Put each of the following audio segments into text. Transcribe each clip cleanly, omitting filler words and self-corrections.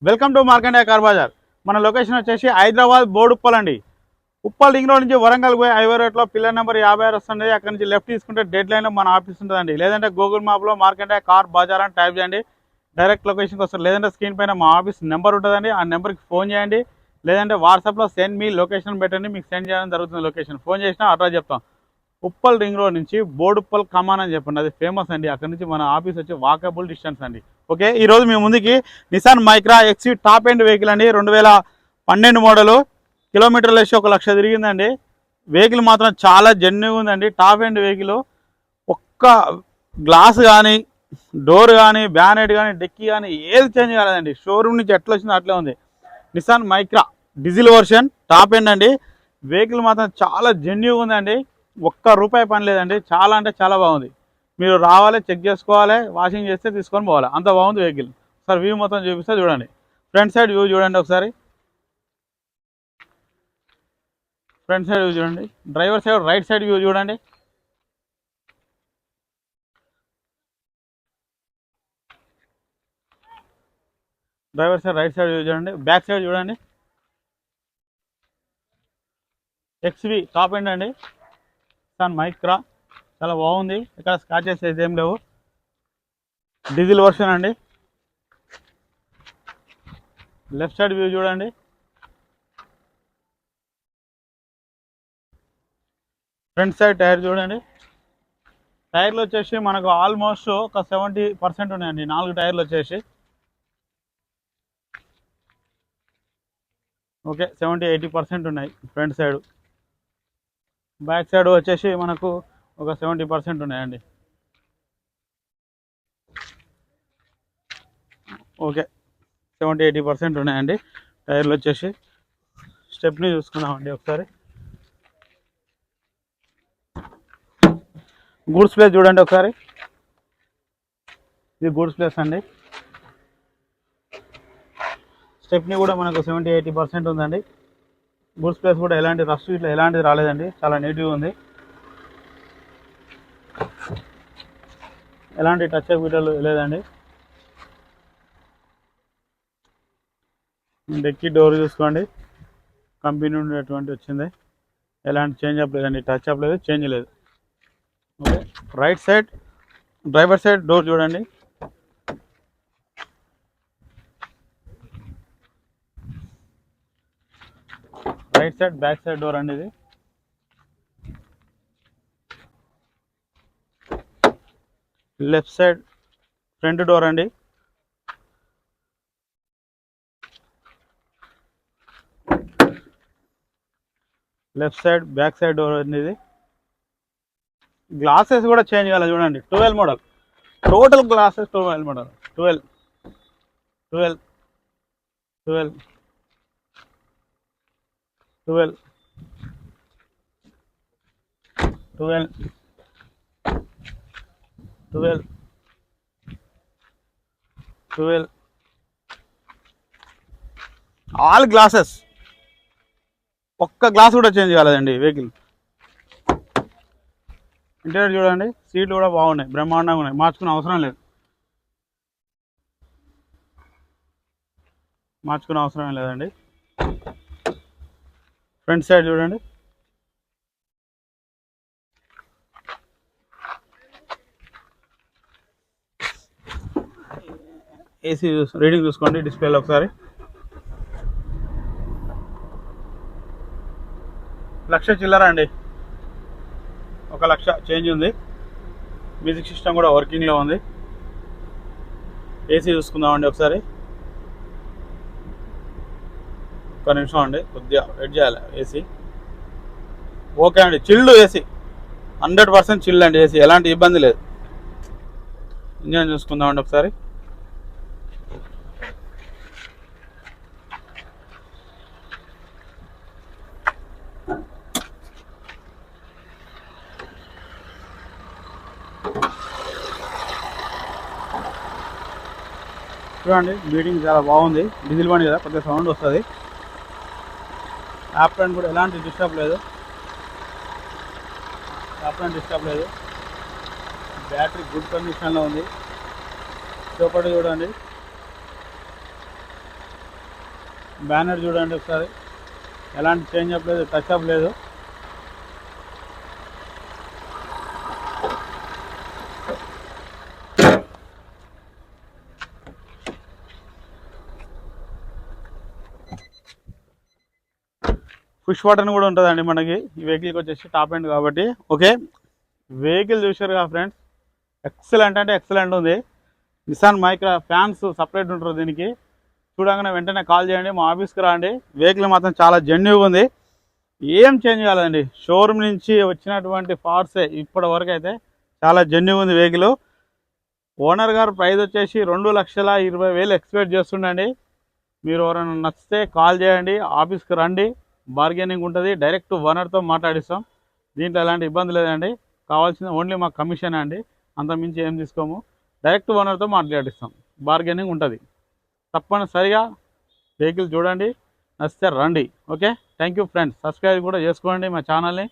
Welcome to Markande car Bazaar. మన location వచ్చేసి హైదరాబాద్ బోడుప్పల్ అండి. ఉప్పల్ రింగ్ రోడ్ నుంచి వరంగల్ పోయి హైవే రోడ్లో పిల్లర్ నెంబర్ 56 వస్తుంది. అక్కడ నుంచి లెఫ్ట్ తీసుకుంటే డెడ్ లైన్లో మన ఆఫీస్ ఉంటుందండి. లేదంటే గూగుల్ మ్యాప్లో మార్కండే కార్ బజార్ అని టైప్ చేయండి, డైరెక్ట్ లొకేషన్కి వస్తారు. లేదంటే స్క్రీన్ పైన మా ఆఫీస్ నెంబర్ ఉంటుందండి, ఆ నెంబర్కి ఫోన్ చేయండి. లేదంటే వాట్సాప్లో సెండ్ మీ లొకేషన్ పెట్టండి, మీకు సెండ్ చేయడం జరుగుతుంది. లొకేషన్ ఫోన్ చేసినా అడ్రస్ చెప్తాం. ఉప్పల్ రింగ్ రోడ్ నుంచి బోడుప్పల్ కమాన్ అని చెప్పండి, అది ఫేమస్ అండి. అక్కడ నుంచి మన ఆఫీస్ వచ్చి వాకబుల్ డిస్టెన్స్ అండి. ఓకే, ఈరోజు మీ ముందుకి Nissan Micra XE top end vehicle అండి. 2012 మోడలు. కిలోమీటర్లు వేసి 1,00,000 తిరిగిందండి. వెహికల్ మాత్రం చాలా జెన్యూన్ ఉందండి. Top end vehicle. ఒక్క గ్లాస్ కానీ, డోర్ కానీ, బ్యానెట్ కానీ, డెక్కీ కానీ ఏది చేంజ్ కాలేదండి. షోరూమ్ నుంచి ఎట్లా వచ్చిందో అట్లే ఉంది. Nissan Micra diesel version top end అండి. వెహికల్ మాత్రం చాలా జెన్యూన్ ఉందండి. ₹1 పని లేదండి. చాలా అంటే చాలా బాగుంది. మీరు రావాలి, చెక్ చేసుకోవాలి, వాషింగ్ చేస్తే తీసుకొని పోవాలి, అంత బాగుంది వెహికల్. సార్ వ్యూ మొత్తం చూపిస్తే చూడండి. ఫ్రంట్ సైడ్ వ్యూ చూడండి ఒకసారి. ఫ్రంట్ సైడ్ వ్యూ చూడండి. Driver side right side view చూడండి. Driver side right side view చూడండి. బ్యాక్ సైడ్ చూడండి. ఎక్స్వి టాప్ ఎండ్ అండి. నిసాన్ మైక్రా చాలా బాగుంది. ఇక్కడ స్క్రాచెస్ అయితే ఏం లేవు. డీజిల్ వర్షన్ అండి. లెఫ్ట్ సైడ్ వ్యూ చూడండి. ఫ్రంట్ సైడ్ టైర్ చూడండి. టైర్లు వచ్చేసి మనకు ఆల్మోస్ట్ ఒక 70% ఉన్నాయండి. 4 టైర్లు వచ్చేసి ఓకే 70-80% ఉన్నాయి ఫ్రంట్ సైడ్. బ్యాక్ సైడ్ వచ్చేసి మనకు ఒక 70% ఉన్నాయండి. ఓకే 70-80% ఉన్నాయండి టైర్లు వచ్చేసి. స్టెప్ని చూసుకున్నామండి ఒకసారి. గూడ్స్ ప్లేస్ చూడండి ఒకసారి. ఇది గూడ్స్ ప్లేస్ అండి. స్టెప్ని కూడా మనకు 70-80% ఉందండి. గూడ్స్ ప్లేస్ కూడా ఎలాంటి రస్ట్ ఇట్లా ఎలాంటిది రాలేదండి. చాలా నీట్గా ఉంది. ఎలాంటి టచ్ అప్ వీడియోలు లేదండి. డెక్కీ డోర్ చూసుకోండి, కంపెనీ నుండి ఎటువంటి వచ్చింది. ఎలాంటి చేంజ్ అప్ లేదండి, టచ్ అప్ లేదు, చేంజ్ లేదు. Okay, right side driver side door చూడండి. Right side back side door అండి ఇది. లెఫ్ట్ సైడ్ ఫ్రంట్ డోర్ అండి. Left side back side door అండి ఇది. గ్లాసెస్ కూడా చేంజ్ కాలేదు చూడండి. 12 model total glasses. 12 model 12 12 12 12 12 12 12 all glasses. ఒక్క గ్లాస్ కూడా చేంజ్ కాలేదండి వెహికల్. ఇంటీరియర్ చూడండి. సీట్లు కూడా బాగున్నాయి, బ్రహ్మాండంగా ఉన్నాయి, మార్చుకునే అవసరం లేదు. మార్చుకునే అవసరం లేదండి. ఫ్రంట్ సైడ్ చూడండి. ఏసీ రీడింగ్ చూసుకోండి డిస్ప్లేలో ఒకసారి. 1,00,000 చిల్లర అండి. 1,00,000 చేంజ్ ఉంది. మ్యూజిక్ సిస్టమ్ కూడా వర్కింగ్లో ఉంది. ఏసీ చూసుకుందామండి ఒకసారి. ఒక్క నిమిషం అండి, కొద్దిగా వెయిట్ చేయాలి. ఏసీ ఓకే అండి. చిల్డ్ ఏసీ 100% చిల్డ్ అండి. ఏసీ ఎలాంటి ఇబ్బంది లేదు. ఇంజన్ చూసుకుందామండి ఒకసారి. చూడండి, బీటింగ్ చాలా బాగుంది. డీజిల్ బండి కదా, కొద్దిగా సౌండ్ వస్తుంది. యాప్రాన్ కూడా ఎలాంటి డిస్టర్బ్ లేదు. బ్యాటరీ గుడ్ కండిషన్లో ఉంది. లోపల చూడండి. బ్యానర్ చూడండి ఒకసారి, ఎలాంటి చేంజ్ అప్ లేదు, టచ్ అప్ లేదు. పుష్ బటన్ కూడా ఉంటుందండి మనకి ఈ వెహికల్కి వచ్చేసి టాప్ ఎండ్ కాబట్టి. ఓకే, వెహికల్ చూశారు కదా ఫ్రెండ్స్, ఎక్సలెంట్ అంటే ఎక్సలెంట్ ఉంది. నిసాన్ మైక్రా ఫ్యాన్స్ సపరేట్ ఉంటారు దీనికి. చూడగానే వెంటనే కాల్ చేయండి, మా ఆఫీస్కి రండి. వెహికల్ మాత్రం చాలా జెన్యూగా ఉంది, ఏం చేంజ్ కాలేదండి. షోరూమ్ నుంచి వచ్చినటువంటి పార్ట్సే ఇప్పటి వరకు అయితే చాలా జెన్యూగా ఉంది వెహికల్. ఓనర్ గారు ప్రైస్ వచ్చేసి 2,20,000 ఎక్స్పెక్ట్ చేస్తుండండి. మీరు ఎవరైనా నచ్చితే కాల్ చేయండి, ఆఫీస్కి రండి, బార్గెనింగ్ ఉంటుంది, డైరెక్ట్ ఓనర్తో మాట్లాడిస్తాం. దీంట్లో ఎలాంటి ఇబ్బంది లేదండి. కావాల్సింది ఓన్లీ మా కమిషన్ అండి, అంతకుమించి ఏం తీసుకోము. డైరెక్ట్ ఓనర్తో మాట్లాడిస్తాం, బార్గెనింగ్ ఉంటుంది. తప్పనిసరిగా వెహికల్ చూడండి, నచ్చితే రండి. Okay, thank you friends. Subscribe కూడా చేసుకోండి మా ఛానల్ని.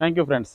Thank you friends.